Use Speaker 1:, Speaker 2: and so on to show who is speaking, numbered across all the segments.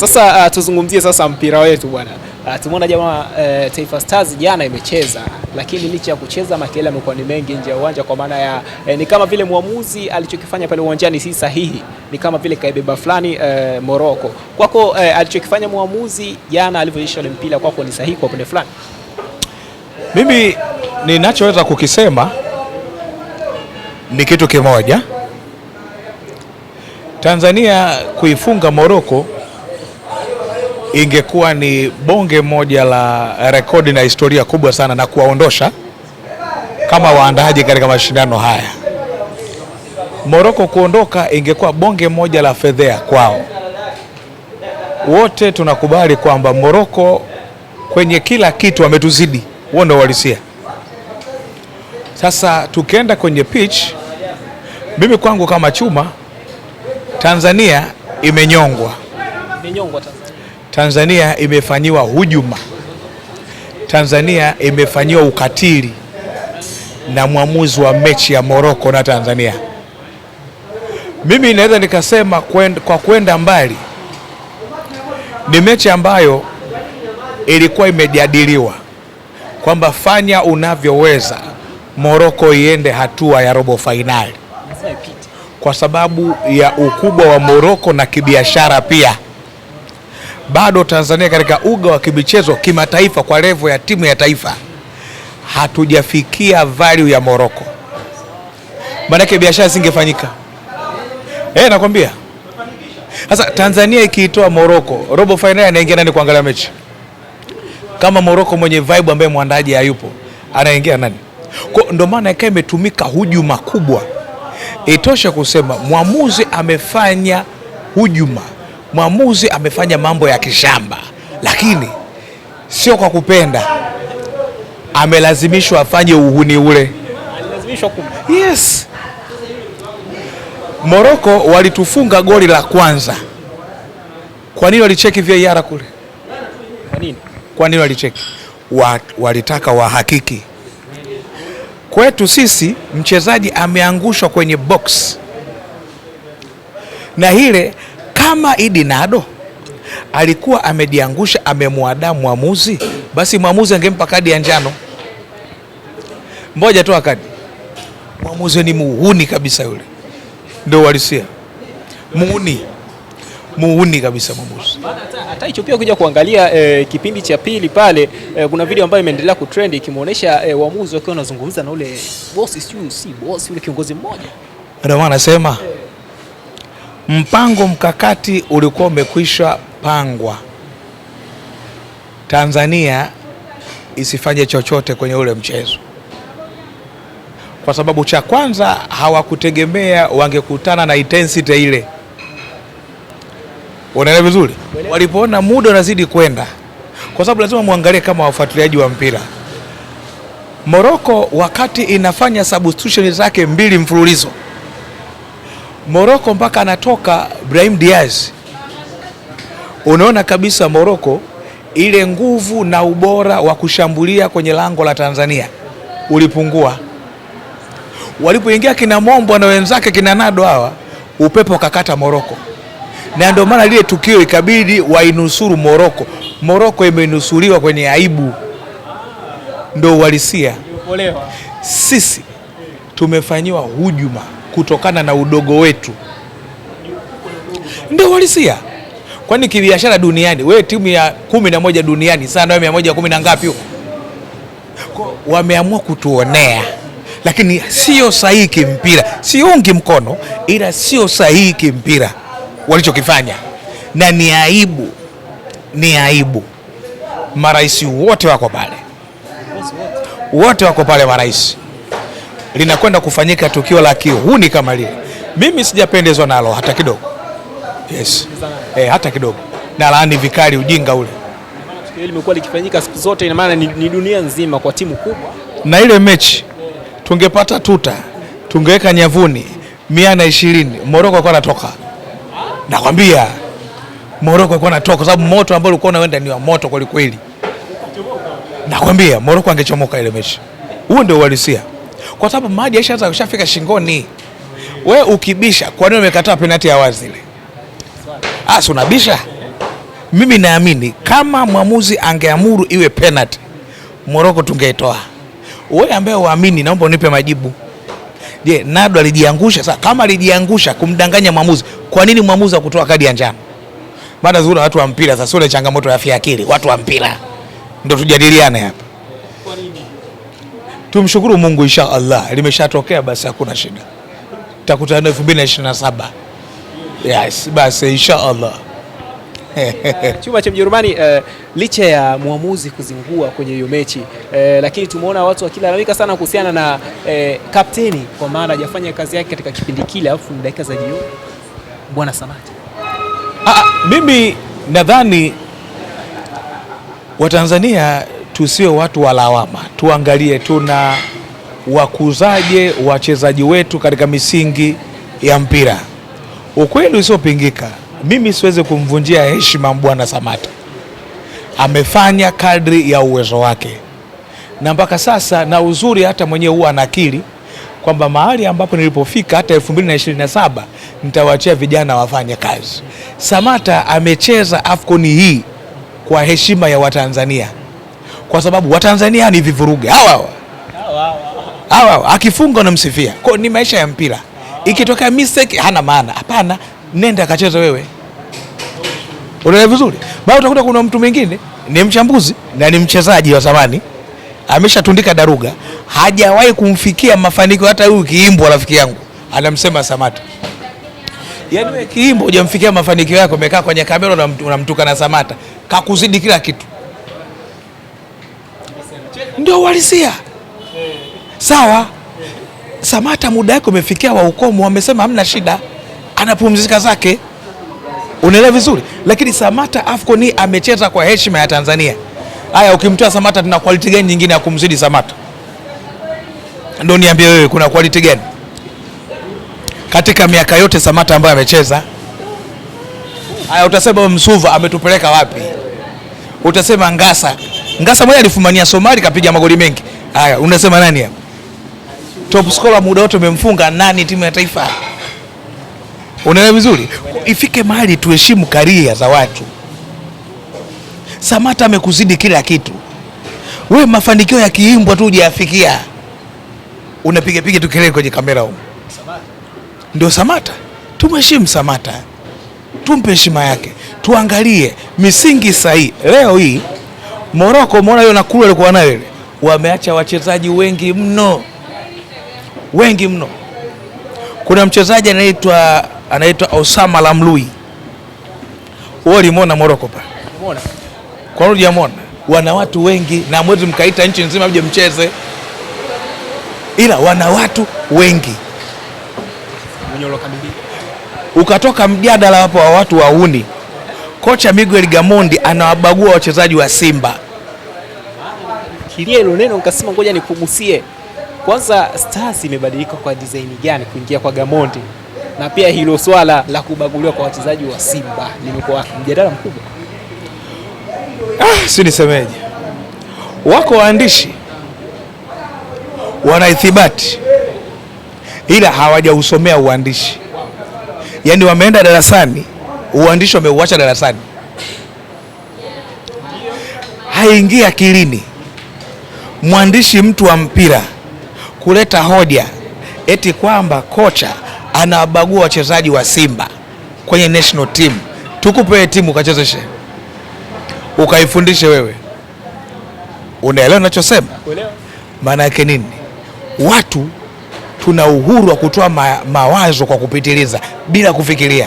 Speaker 1: Sasa tuzungumzie sasa mpira wetu bwana. Tumeona jamaa Taifa Stars jana imecheza, lakini licha ya kucheza makelele yamekuwa ni mengi nje ya uwanja, kwa maana ya ni kama vile muamuzi alichokifanya pale uwanjani si sahihi, ni kama vile kaibeba fulani Morocco. Kwako alichokifanya muamuzi jana alivyoisha ile mpira, kwako ni sahihi kwa upande fulani?
Speaker 2: Mimi ninachoweza kukisema ni kitu kimoja. Tanzania kuifunga Morocco ingekuwa ni bonge moja la rekodi na historia kubwa sana, na kuwaondosha kama waandaaji katika mashindano haya. Morocco kuondoka ingekuwa bonge moja la fedhea kwao. Wote tunakubali kwamba Morocco kwenye kila kitu wametuzidi, wao ndio walisia. Sasa tukienda kwenye pitch, mimi kwangu kama chuma, Tanzania imenyongwa. Tanzania imefanyiwa hujuma. Tanzania imefanyiwa ukatili na mwamuzi wa mechi ya Morocco na Tanzania. Mimi naweza nikasema kwa kwenda mbali, ni mechi ambayo ilikuwa imejadiliwa kwamba fanya unavyoweza Morocco iende hatua ya robo fainali, kwa sababu ya ukubwa wa Morocco na kibiashara pia. Bado Tanzania katika uga wa kimichezo kimataifa kwa level ya timu ya taifa hatujafikia value ya Morocco. Maana biashara zingefanyika. Nakwambia. Sasa Tanzania ikiitoa Morocco, robo finali anaingia nani kuangalia mechi? Kama Morocco mwenye vibe ambaye mwandaji hayupo, anaingia nani? Kwa ndio maana ikae imetumika hujuma kubwa. Itosha kusema mwamuzi amefanya hujuma. Mwamuzi amefanya mambo ya kishamba, lakini sio kwa kupenda. Amelazimishwa afanye uhuni ule.
Speaker 1: Alilazimishwa
Speaker 2: Yes. Morocco walitufunga goli la kwanza. Kwa nini walicheki VAR kule? Kwa nini walicheki? Walitaka wahakiki. Kwetu sisi mchezaji ameangushwa kwenye box. Na hile kama Idi Nado alikuwa amejiangusha, amemwadaa mwamuzi, basi mwamuzi angempa kadi ya njano. Mmoja tu kadi. Mwamuzi ni muhuni kabisa yule. Ndio walisia. Muhuni kabisa mwamuzi.
Speaker 1: Hata hicho pia kuja kuangalia kipindi cha pili pale, kuna video ambayo imeendelea kutrend ikimuonesha waamuzi wakiwa wanazungumza na ule boss, si boss, yule kiongozi mmoja.
Speaker 2: Ndio maana nasema mpango mkakati ulikuwa umekwisha pangwa. Tanzania isifanye chochote kwenye ule mchezo, kwa sababu cha kwanza hawakutegemea wangekutana na intensity ile. Unaelewa vizuri? Walipoona muda unazidi kwenda, kwa sababu lazima muangalie kama wafuatiliaji wa mpira. Morocco wakati inafanya substitution zake 2 mfululizo, Morocco mpaka anatoka Brahim Diaz, unaona kabisa Morocco ile nguvu na ubora wa kushambulia kwenye lango la Tanzania ulipungua. Walipoingia kina Mombo na wenzake kina Nado hawa, upepo kakata Morocco. Na ndio maana lile tukio ikabidi wainusuru Morocco. Morocco imenusuriwa kwenye aibu. Ndio walisia. Sisi tumefanyiwa hujuma kutokana na udogo wetu. Ndio walisia. Kwani kibiashara duniani, wewe timu ya 11 duniani sana, wewe 110 na ngapi huko? Wameamua kutuonea. Lakini sio sahihi kimpira. Siungi mkono, ila sio sahihi kimpira walichokifanya. Na ni aibu. Ni aibu. Marais wote wako pale. Wote wako pale marais. Linakwenda kufanyika tukio la kihuni kama lile. Mimi sijapendezwa nalo hata kidogo. Yes. Hata kidogo. Na laani vikali ujinga ule.
Speaker 1: Tukio limekuwa likifanyika siku zote, ina maana ni dunia nzima kwa timu kubwa.
Speaker 2: Na ile mechi tungepata tuta, tungeweka nyavuni 120, Morocco alikuwa anatoka. Nakwambia Morocco alikuwa anatoka kwa sababu moto ambao ulikuwa unaenda ni wa moto kweli kweli. Nakwambia Morocco angechomoka ile mechi. Huo ndio uhalisia. Kwa sababu maji yashaanza kushafika shingoni. Wewe ukibisha, kwa nini umekataa penalti ya wazi ile? Si unabisha? Mimi naamini kama mwamuzi angeamuru iwe penalty, Morocco tungeitoa. Wewe ambaye uamini, naomba unipe majibu. Je, Nado alijiangusha? Sasa kama alijiangusha kumdanganya mwamuzi, kwa nini mwamuzi hakutoa kadi ya njano? Baada zuri watu wa mpira sasa, sio changamoto ya afya akili, watu wa mpira ndio tujadiliane hapa. Kwa nini? Tumshukuru Mungu, insha Allah limeshatokea, basi hakuna shida. Tutakutana 2027. Yes, basi insha Allah.
Speaker 1: Chuma cha Mjerumani, licha ya muamuzi kuzingua kwenye hiyo mechi, lakini tumeona watu wakilalamika sana kuhusiana na kapteni, kwa maana hajafanya kazi yake katika kipindi kile, alafu ni dakika za jioni. Bwana Samata,
Speaker 2: mimi nadhani Watanzania tusiwe watu wa lawama, tuangalie tuna wakuzaje wachezaji wetu katika misingi ya mpira. Ukweli usiopingika, mimi siwezi kumvunjia heshima Bwana Samata. Amefanya kadri ya uwezo wake, na mpaka sasa, na uzuri hata mwenyewe huwa anakiri kwamba mahali ambapo nilipofika hata 2027 nitawaachia vijana wafanye kazi. Samata amecheza AFCON hii kwa heshima ya Watanzania, kwa sababu Watanzania ni vivuruge hawa akifunga unamsifia. Kwa ni maisha ya mpira, ikitokea mistake hana maana, hapana, nenda akacheza wewe. Unaelewa vizuri? Bado utakuta kuna mtu mwingine ni mchambuzi na ni mchezaji wa zamani, ameshatundika daruga, hajawahi kumfikia mafanikio. Hata huyu Kiimbo rafiki yangu anamsema Samata. Yaani wewe Kiimbo hujamfikia mafanikio yako, umekaa kwenye kamera unamtukana Samata, kakuzidi kila kitu. Ndio uhalisia. Sawa, Samata muda wake umefikia wa ukomo, wamesema hamna shida, anapumzika zake. Unaelewa vizuri? Lakini Samata AFCON amecheza kwa heshima ya Tanzania. Haya, ukimtoa Samata tuna quality gani nyingine ya kumzidi Samata? Ndio niambie wewe, kuna quality gani katika miaka yote Samata ambayo amecheza? Haya, utasema Msuva ametupeleka wapi? Utasema Ngasa mmoja alifumania Somali kapiga magoli mengi. Haya, unasema nani hapa? Top scorer muda wote umemfunga nani timu ya taifa? Unaelewa vizuri? Ifike mahali tuheshimu karia za watu. Samata amekuzidi kila kitu. Wewe mafanikio ya Kiimbwa tu hujafikia, unapiga tu kelele kwenye kamera huko. Ndio Samata. Tumheshimu Samata, tumpe heshima yake, tuangalie misingi sahihi. Leo hii Morocco, mbona hiyo nakulu alikuwa nayo ile, wameacha wachezaji wengi mno. Kuna mchezaji anaitwa Osama Lamlui. Wewe ulimuona Morocco pa? Umeona? Kwa nini hujamwona? Wana watu wengi na mwezi mkaita nchi nzima mje mcheze, ila wana watu wengi. Ukatoka mjadala hapo wa watu wauni, kocha Miguel Gamondi anawabagua wachezaji wa Simba.
Speaker 1: Kilia hilo neno nikasema ngoja nikugusie. Kwanza Stars imebadilika kwa design gani kuingia kwa Gamondi? Na pia hilo swala la kubaguliwa kwa wachezaji wa Simba limekuwa mjadala mkubwa.
Speaker 2: Si nisemeje? Wako waandishi wanaithibati ila hawajausomea uandishi. Yaani wameenda darasani, uandishi wameuacha darasani. Haingia akilini mwandishi mtu wa mpira kuleta hoja eti kwamba kocha anabagua wachezaji wa Simba kwenye national team. Tukupe timu ukachezeshe, ukaifundishe wewe. Unaelewa ninachosema? Maana yake nini? Watu tuna uhuru wa kutoa mawazo kwa kupitiliza bila kufikiria.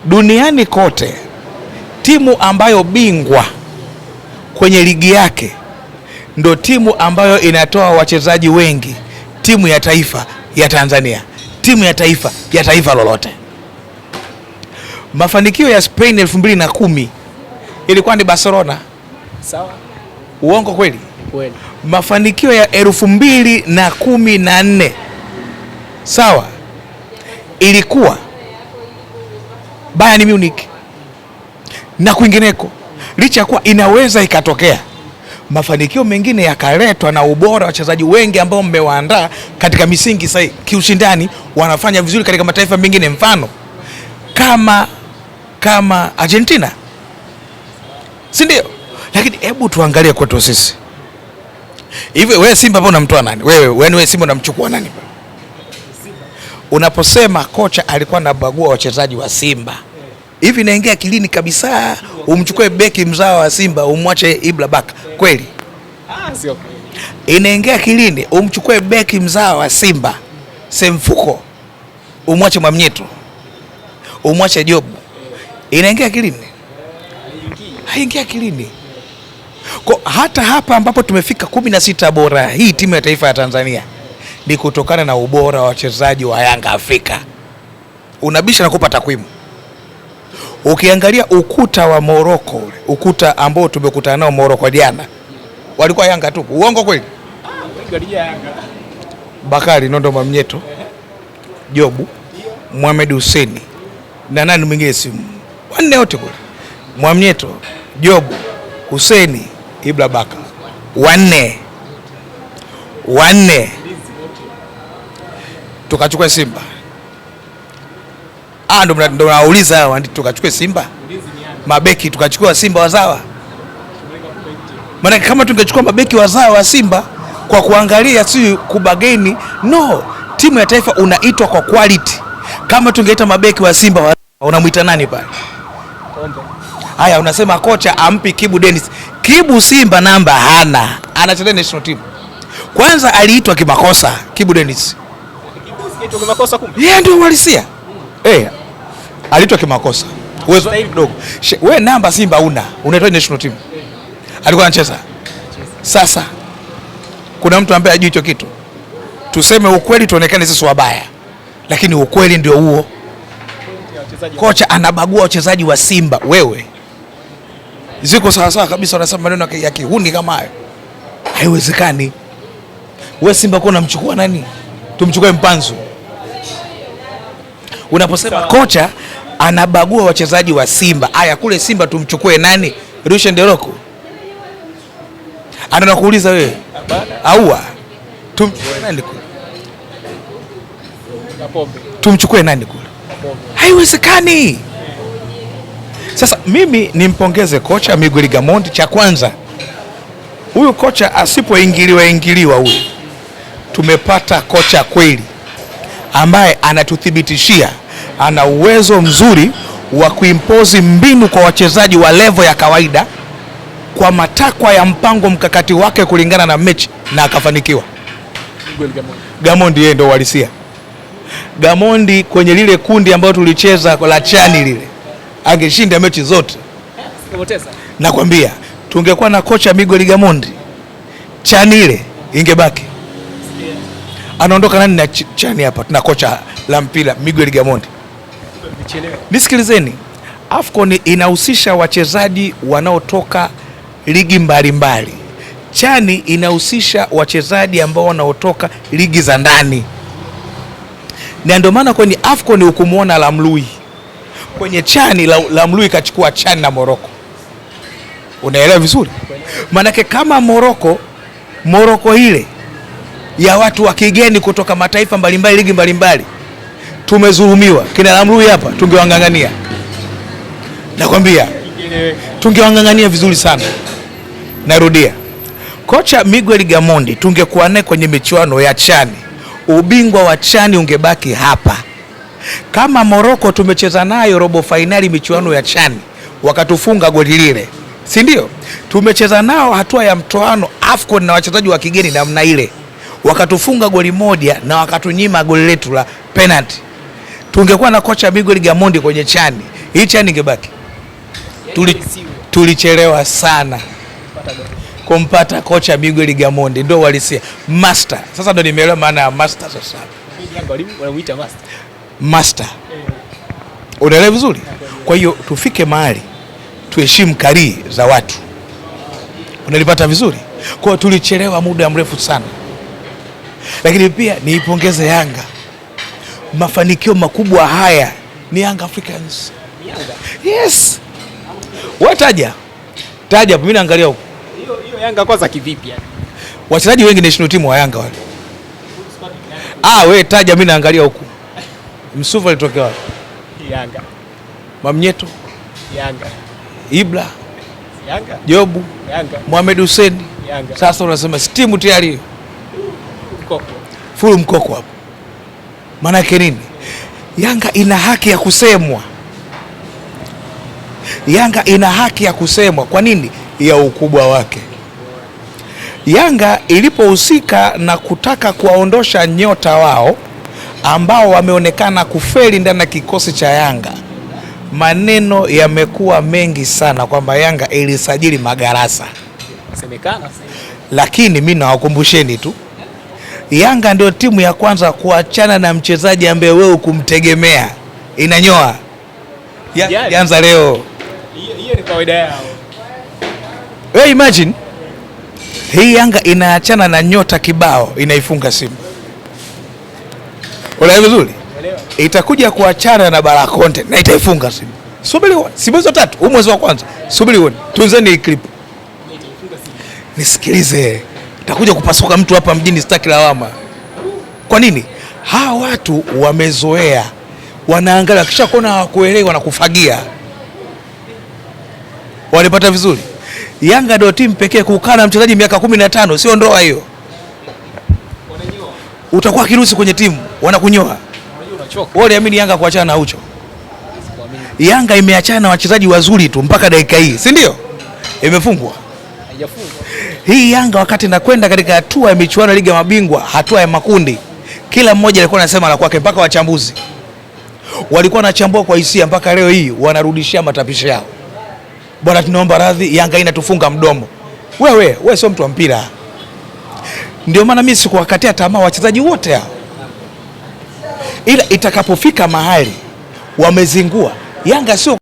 Speaker 2: Duniani kote timu ambayo bingwa kwenye ligi yake ndo timu ambayo inatoa wachezaji wengi, timu ya taifa ya Tanzania, timu ya taifa ya taifa lolote. Mafanikio ya Spain 2010 ilikuwa ni Barcelona.
Speaker 1: Sawa?
Speaker 2: Uongo kweli?
Speaker 1: Kweli.
Speaker 2: Mafanikio ya 2014 sawa, ilikuwa Bayern Munich na kwingineko. Licha kuwa inaweza ikatokea mafanikio mengine yakaletwa na ubora wa wachezaji wengi ambao mmewaandaa katika misingi sahihi, kiushindani wanafanya vizuri katika mataifa mengine. Mfano kama kama Argentina, si ndio? Lakini hebu tuangalie kwetu sisi. Hivi wewe Simba hapo unamtoa nani? Wewe Simba unamchukua nani? Unaposema kocha alikuwa anabagua wachezaji wa Simba, hivi inaingia akilini kabisa umchukue beki mzao wa Simba umwache Ibra Baka kweli?
Speaker 1: Sio kweli.
Speaker 2: Inaingia akilini umchukue beki mzao wa Simba Semfuko umwache Mwamnyeto umwache Jobu? Inaingia akilini? Haingii akilini. Kwa hata hapa ambapo tumefika 16 bora, hii timu ya taifa ya Tanzania ni kutokana na ubora wa wachezaji wa Yanga Afrika. Unabisha na kupa takwimu. Ukiangalia ukuta wa Morocco, ukuta ambao tumekutana nao Morocco jana, walikuwa Yanga tu. Uongo kweli?
Speaker 1: Wengi Yanga.
Speaker 2: Bakari Nondo, Mwamnyeto, Jobu, Mohamed Hussein na nani mwingine simu. Wanne wote kule. Mwamnyeto, Jobu, Hussein, Ibra Baka. Wanne. Tukachukua Simba. Ndo nauliza hawa, tukachukua Simba. Mabeki tukachukua Simba wazawa. Maana kama tungechukua mabeki wazawa wa Simba kwa kuangalia si kubageni, no, timu ya taifa unaitwa kwa quality. Kama tungeita mabeki wa Simba wazawa, unamuita nani pale? Haya, unasema kocha ampi Kibu Dennis. Kibu Simba namba hana, anacheza national team. Kwanza aliitwa kimakosa Kibu Dennis.
Speaker 1: Kibu kimakosa kumbe?
Speaker 2: Yeye ndio walisia. Aliitwa kimakosa. Uwezo mdogo. Wewe namba Simba unaitwa national team. Alikuwa anacheza. Sasa kuna mtu ambaye hajui hicho kitu. Tuseme ukweli, tuonekane sisi wabaya. Lakini ukweli ndio huo. Kocha anabagua wachezaji wa Simba. Wewe ziko sawa kabisa, unasema maneno ya kihuni kama hayo. Haiwezekani. Wewe Simba kwa unamchukua nani? Tumchukue Mpanzu. Unaposema kocha anabagua wachezaji wa Simba, haya kule Simba tumchukue nani? Rushen Deroko. Anakuuliza wewe. Aua. Tumchukue nani kule? Tumchukue nani kule? Haiwezekani. Sasa mimi nimpongeze kocha Miguel Gamondi. Cha kwanza, huyu kocha asipoingiliwa huyu, tumepata kocha kweli ambaye anatuthibitishia ana uwezo mzuri wa kuimpozi mbinu kwa wachezaji wa level ya kawaida kwa matakwa ya mpango mkakati wake kulingana na mechi, na akafanikiwa. Gamondi yeye ndo walisia. Gamondi kwenye lile kundi ambalo tulicheza la Chani lile, angeshinda mechi zote. Nakwambia, tungekuwa na kocha Miguel Gamondi, Chani ile ingebaki. Anaondoka nani na Chani hapa? Tuna kocha la mpira Miguel Gamondi. Nisikilizeni, AFCON inahusisha wachezaji wanaotoka ligi mbalimbali. Chani inahusisha wachezaji ambao wanaotoka ligi za ndani. Na ndio maana kwenye AFCON ukumuona Lamlui. Kwenye Chani Lamlui kachukua Chani na Morocco. Unaelewa vizuri? Manake kama Morocco ile ya watu wa kigeni kutoka mataifa mbalimbali, ligi mbalimbali, tumezulumiwa. Kina Lamlui hapa tungewangangania. Nakwambia tungewangangania vizuri sana. Narudia, kocha Miguel Gamondi tungekuwa naye kwenye michuano ya Chani, ubingwa wa Chani ungebaki hapa. Kama Morocco tumecheza nayo robo finali michuano ya Chani, wakatufunga goli lile, si ndio? Tumecheza nao hatua ya mtoano AFCON na wachezaji wa kigeni namna ile, wakatufunga goli moja na wakatunyima goli letu la penalty. Tungekuwa na kocha Miguel Gamondi kwenye Chani, hii Chani ingebaki. Tulichelewa sana kumpata kocha Miguel Gamondi, ndio walisia master. Sasa ndio nimeelewa maana ya master sasa.
Speaker 1: Wanamuita
Speaker 2: Master. Unaelewa vizuri? Kwa hiyo tufike mahali tuheshimu kari za watu. Unalipata vizuri? Kwa hiyo tulichelewa muda mrefu sana. Lakini pia niipongeze Yanga. Mafanikio makubwa haya ni Young Africans. Yes. Wataja. Taja, mimi naangalia huko.
Speaker 1: Hiyo Yanga kwanza kivipi yani?
Speaker 2: Wachezaji wengi national team wa Yanga wale. Wewe taja, mimi naangalia huko. Msuva alitokea wapi?
Speaker 1: Yanga.
Speaker 2: Mwamnyeto,
Speaker 1: Yanga.
Speaker 2: Ibra,
Speaker 1: Yanga.
Speaker 2: Jobu,
Speaker 1: Yanga.
Speaker 2: Mohamed Hussein.
Speaker 1: Yanga.
Speaker 2: Sasa unasema timu tayari
Speaker 1: Mkoko.
Speaker 2: full mkoko hapo. Maana yake nini? Yanga ina haki ya kusemwa. Yanga ina haki ya kusemwa. Kwa nini? Ya ukubwa wake. Yanga ilipohusika na kutaka kuwaondosha nyota wao ambao wameonekana kufeli ndani ya kikosi cha Yanga, maneno yamekuwa mengi sana kwamba Yanga ilisajili magarasa.
Speaker 1: Semekana.
Speaker 2: Lakini mimi nawakumbusheni tu, Yanga ndio timu ya kwanza kuachana na mchezaji ambaye wewe kumtegemea. Inanyoa. Yanza leo.
Speaker 1: Hiyo ni kawaida yao.
Speaker 2: Wewe imagine hii Yanga inaachana na nyota kibao, inaifunga Simba. Unaelewa vizuri? Itakuja kuachana na Barakonte na itaifunga Simba. Subiri uone. Si mwezi wa 3, huu mwezi wa kwanza. Subiri uone. Tunzeni hii clip. Nisikilize. Itakuja kupasuka mtu hapa mjini, sitaki lawama. Kwa nini? Hawa watu wamezoea. Wanaangalia kisha kuona hawakuelewa na kufagia. Walipata vizuri. Yanga ndio timu pekee kukaa na mchezaji miaka 15, sio ndoa hiyo. Utakuwa kirusi kwenye timu, wanakunyoa. Wewe unaamini Yanga kuachana na Ucho? Yanga imeachana na wachezaji wazuri tu mpaka dakika hii, si ndio? Imefungwa.
Speaker 1: Haijafungwa.
Speaker 2: Hii Yanga wakati nakwenda katika hatua ya michuano Liga ya Mabingwa, hatua ya makundi, kila mmoja alikuwa anasema la kwake, mpaka wachambuzi walikuwa wanachambua kwa hisia, mpaka leo hii wanarudishia matapisho yao. Bwana, tunaomba radhi, Yanga inatufunga mdomo. Wewe sio mtu wa mpira. Ndio maana mimi sikuwakatia tamaa wachezaji wote hao. Ila itakapofika mahali wamezingua, Yanga sio